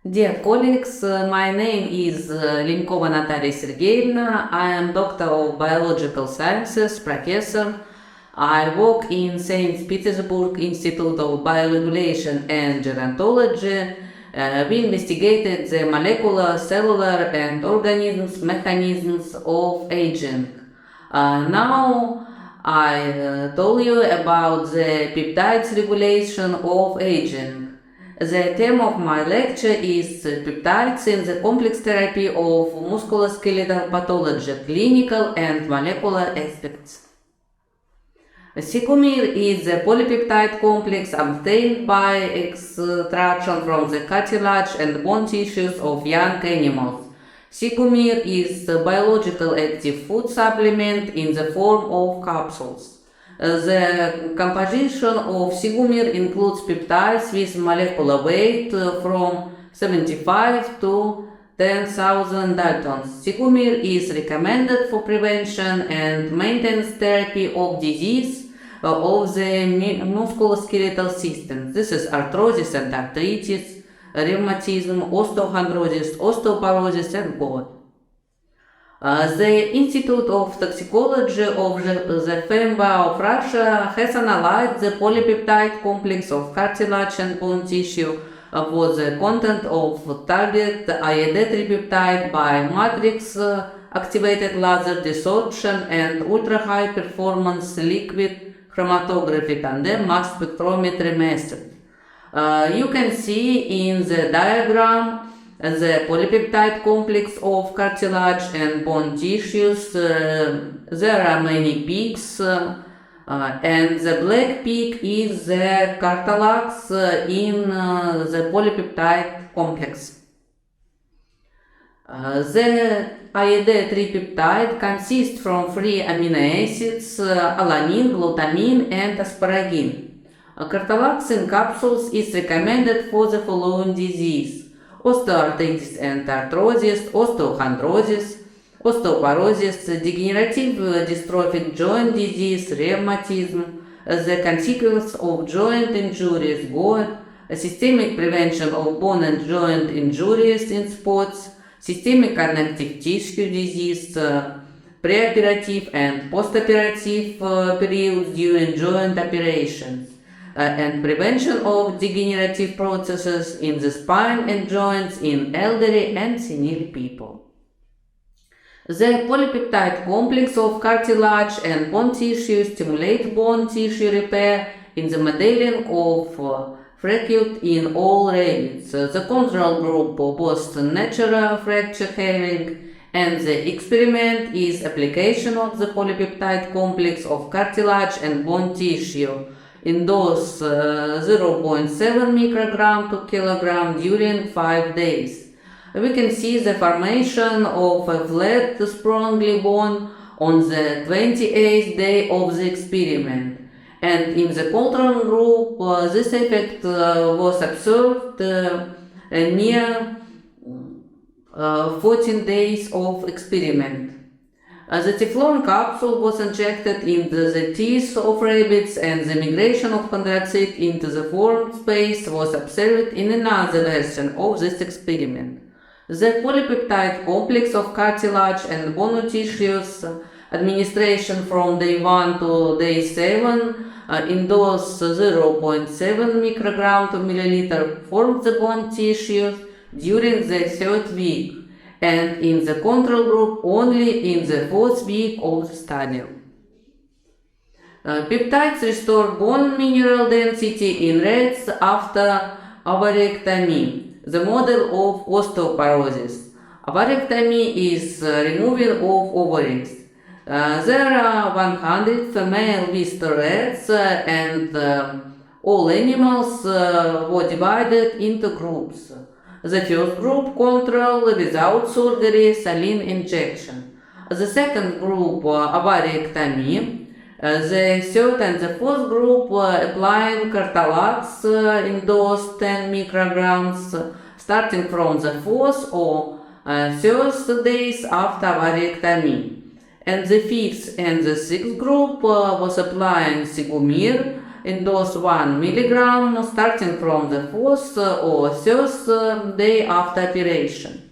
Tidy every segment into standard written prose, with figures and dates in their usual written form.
Dear colleagues, my name is Linkova Natalia Sergeevna. I am Doctor of Biological Sciences, Professor. I work in St. Petersburg Institute of Bioregulation and Gerontology. We investigated the molecular, cellular and organisms mechanisms of aging. Now I told you about the peptides regulation of aging. The theme of my lecture is peptides in the complex therapy of musculoskeletal pathology, clinical and molecular aspects. Sycomere is a polypeptide complex obtained by extraction from the cartilage and bone tissues of young animals. Sycomere is a biological active food supplement in the form of capsules. The composition of sycomere includes peptides with molecular weight from 75 to 10,000 daltons. Sycomere is recommended for prevention and maintenance therapy of disease of the musculoskeletal system. This is arthrosis and arthritis, rheumatism, osteochondrosis, osteoporosis, and gout. The Institute of Toxicology of the FEMBA of Russia has analyzed the polypeptide complex of cartilage and bone tissue for the content of target IAD3 peptide by matrix activated laser desorption and ultra-high performance liquid chromatography tandem mass spectrometry method. You can see in the diagram the polypeptide complex of cartilage and bone tissues. There are many peaks, and the black peak is the Cartalax in the polypeptide complex. The IAD3 peptide consists from 3 amino acids, alanine, glutamine, and asparagine. Cartalax in capsules is recommended for the following disease: osteoarthritis and arthrosis, osteochondrosis, osteoporosis, degenerative dystrophic joint disease, rheumatism, the consequence of joint injuries, gout, systemic prevention of bone and joint injuries in sports, systemic connective tissue disease, preoperative and postoperative periods during joint operations, and prevention of degenerative processes in the spine and joints in elderly and senile people. The polypeptide complex of cartilage and bone tissue stimulates bone tissue repair in the modeling of fracture in all rabbits. The control group boasts natural fracture healing, and the experiment is application of the polypeptide complex of cartilage and bone tissue in dose 0.7 microgram per kilogram during 5 days. We can see the formation of a flat spongly bone on the 28th day of the experiment, and in the control group this effect was observed near 14 days of experiment. The Teflon capsule was injected into the teeth of rabbits, and the migration of chondrocyte into the formed space was observed in another version of this experiment. The polypeptide complex of cartilage and bone tissues administration from day 1 to day 7 in dose 0.7 microgram per milliliter formed the bone tissues during the 3rd week, and in the control group only in the 4th week of the study. Peptides restore bone mineral density in rats after ovariectomy, the model of osteoporosis. Ovariectomy is removal of ovaries. There are 100 female Vista rats, and all animals were divided into groups. The first group control without surgery, saline injection. The second group ovariectomy. The third and the fourth group applying Cartalax in dose 10 micrograms starting from the 4th or 3rd days after ovariectomy. and the fifth and the sixth group was applying Sigumir in dose 1 milligram starting from the fourth or third day after operation.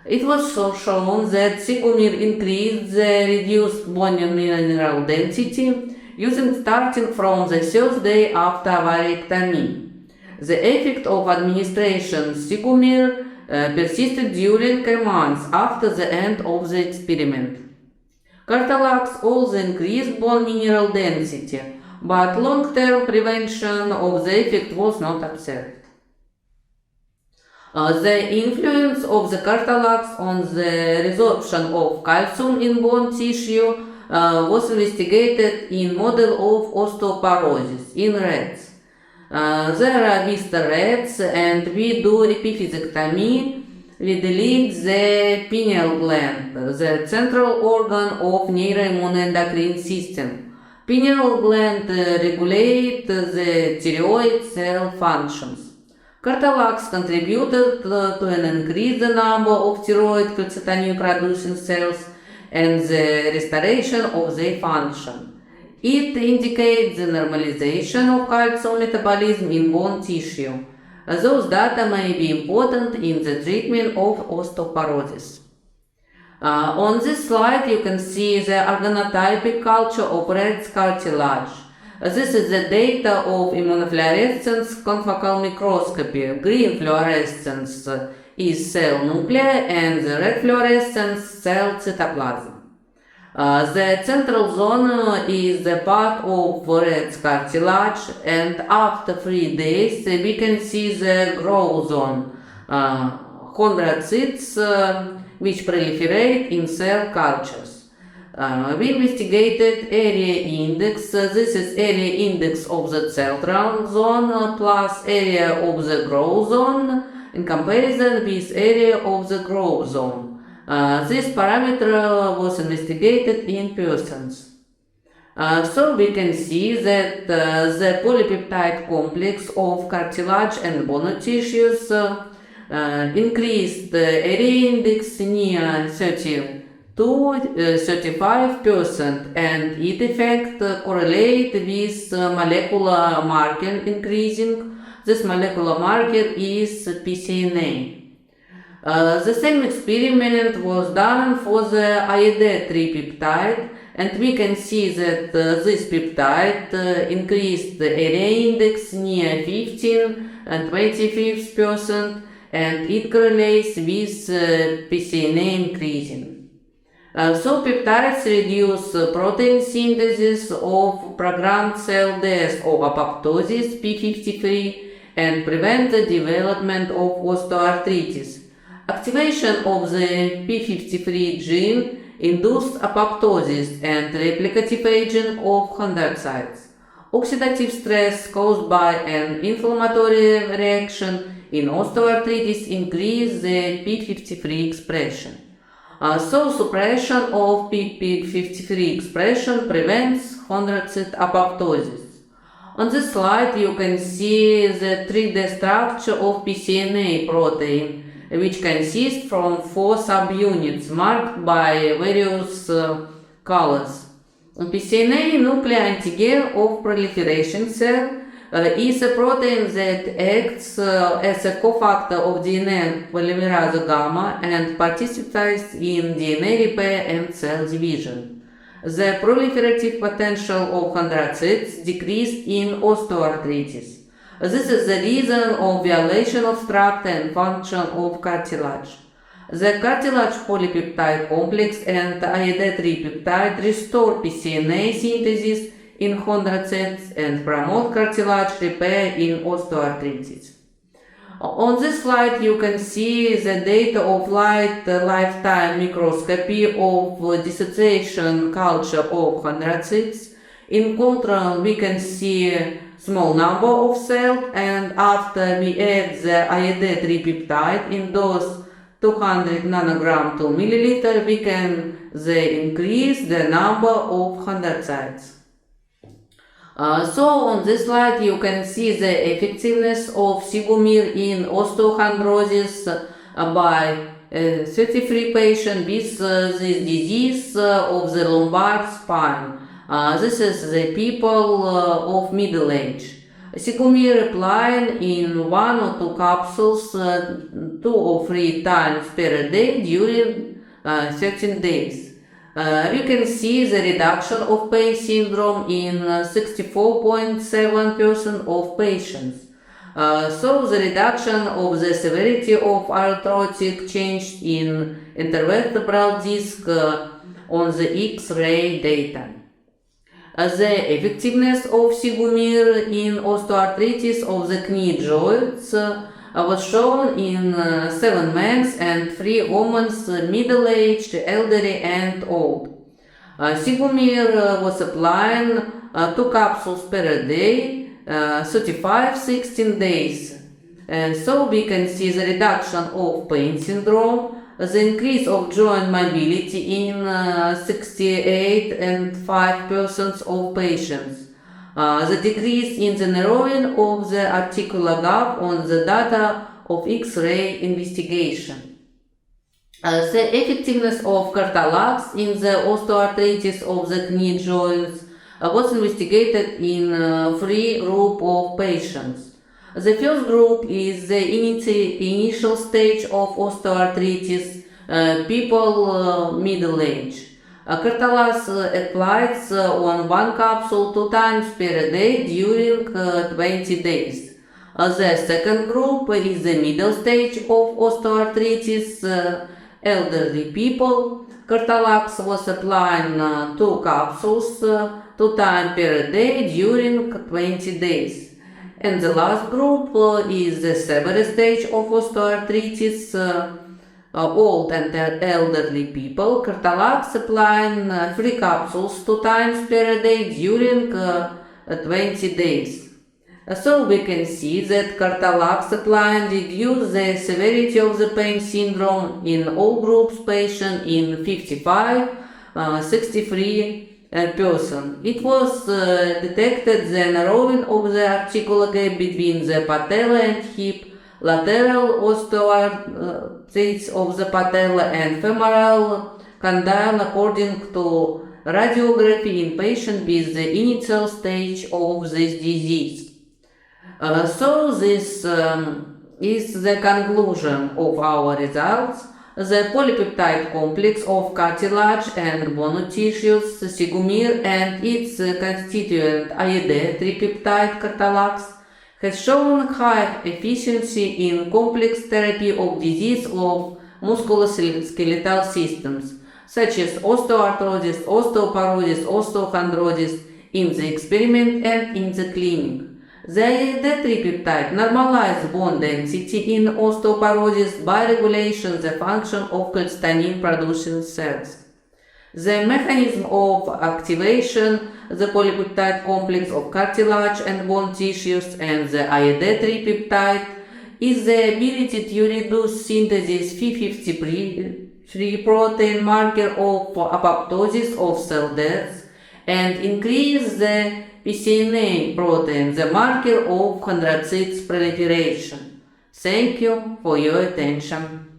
It was shown that Sigumir increased the reduced bone mineral density starting from the third day after ovariectomy. The effect of administration Sigumir persisted during a month after the end of the experiment. Cartalax also increased bone mineral density, but long-term prevention of the effect was not observed. The influence of the Cartalax on the resorption of calcium in bone tissue was investigated in model of osteoporosis in rats. There are Vista rats, and we do epiphysectomy. We delete the pineal gland, the central organ of neuroimmunoendocrine system. Pineal gland regulates the thyroid cell functions. Cartalax contributed to an increase the number of thyroid calcitonin-producing cells and the restoration of their function. It indicates the normalization of calcium metabolism in bone tissue. Those data may be important in the treatment of osteoporosis. On this slide you can see the organotypic culture of rat's cartilage. This is the data of immunofluorescence confocal microscopy. Green fluorescence is cell nuclei and the red fluorescence cell cytoplasm. The central zone is the part of rat's cartilage, and after 3 days we can see the growth zone, chondrocytes, which proliferate in cell cultures. We investigated area index. This is area index of the central zone plus area of the growth zone in comparison with area of the growth zone. This parameter was investigated in persons. So we can see that the polypeptide complex of cartilage and bone tissues increased the area index near 30 to 35%, and it effect correlate with molecular marker increasing. This molecular marker is PCNA. The same experiment was done for the IED3 peptide, and we can see that this peptide increased the area index near 15 and 25%, and it correlates with PCNA increasing. So peptides reduce protein synthesis of programmed cell death or apoptosis P53 and prevent the development of osteoarthritis. Activation of the P53 gene induced apoptosis and replicative aging of chondrocytes. Oxidative stress caused by an inflammatory reaction in osteoarthritis increased the P53 expression. So suppression of P53 expression prevents chondrocyte apoptosis. On this slide you can see the 3D structure of PCNA protein, which consists from 4 subunits marked by various colors. PCNA nuclear antigen of proliferation cell is a protein that acts as a cofactor of DNA polymerase gamma and participates in DNA repair and cell division. The proliferative potential of chondrocytes decreased in osteoarthritis. This is the reason of violation of structure and function of cartilage. The cartilage polypeptide complex and IED3 peptide restore PCNA synthesis in chondrocytes and promote cartilage repair in osteoarthritis. On this slide you can see the data of lifetime microscopy of dissociation culture of chondrocytes. In control we can see small number of cells, and after we add the IED3 peptide in dose 200 nanogram to milliliter, we can increase the number of chondrocytes. So on this slide you can see the effectiveness of Sigumir in osteochondrosis by 33 patients with this disease of the lumbar spine. This is the people of middle age. Sigumir applied in 1 or 2 capsules 2 or 3 times per day during 13 days. You can see the reduction of pain syndrome in 64.7% of patients. So the reduction of the severity of arthrotic change in intervertebral disc on the X-ray data. The effectiveness of Sigumir in osteoarthritis of the knee joints was shown in 7 men and 3 women, middle-aged, elderly, and old. Sigumir was applied 2 capsules per day, 35-16 days. And so we can see the reduction of pain syndrome, the increase of joint mobility in 68.5% of patients, the decrease in the narrowing of the articular gap on the data of X-ray investigation. The effectiveness of Cartalax in the osteoarthritis of the knee joints was investigated in 3 groups of patients. The first group is the initial stage of osteoarthritis, people middle age. Cartalax applied on 1 capsule 2 times per day during 20 days. The second group is the middle stage of osteoarthritis, elderly people. Cartalax was applied 2 capsules 2 times per day during 20 days. And the last group is the severe stage of osteoarthritis, old and elderly people. Cartalax applied 3 capsules 2 times per day during 20 days. So we can see that Cartalax applied reduced the severity of the pain syndrome in all groups patients in 63%. It was detected the narrowing of the articular gap between the patella and hip, lateral osteoarthritis of the patella, and femoral condyle according to radiography in patients with the initial stage of this disease. So this is the conclusion of our results. The polypeptide complex of cartilage and bone tissues, Sigumir, and its constituent IED tripeptide Cartalax has shown high efficiency in complex therapy of disease of musculoskeletal systems, such as osteoarthritis, osteoporosis, osteochondrosis in the experiment and in the clinic. The IED tripeptide normalizes bone density in osteoporosis by regulating the function of calcitonin-producing cells. The mechanism of activation, the polypeptide complex of cartilage and bone tissues, and the IED tripeptide is the ability to reduce synthesis P53 protein marker of apoptosis of cell death and increase the PCNA protein, the marker of chondrocyte proliferation. Thank you for your attention.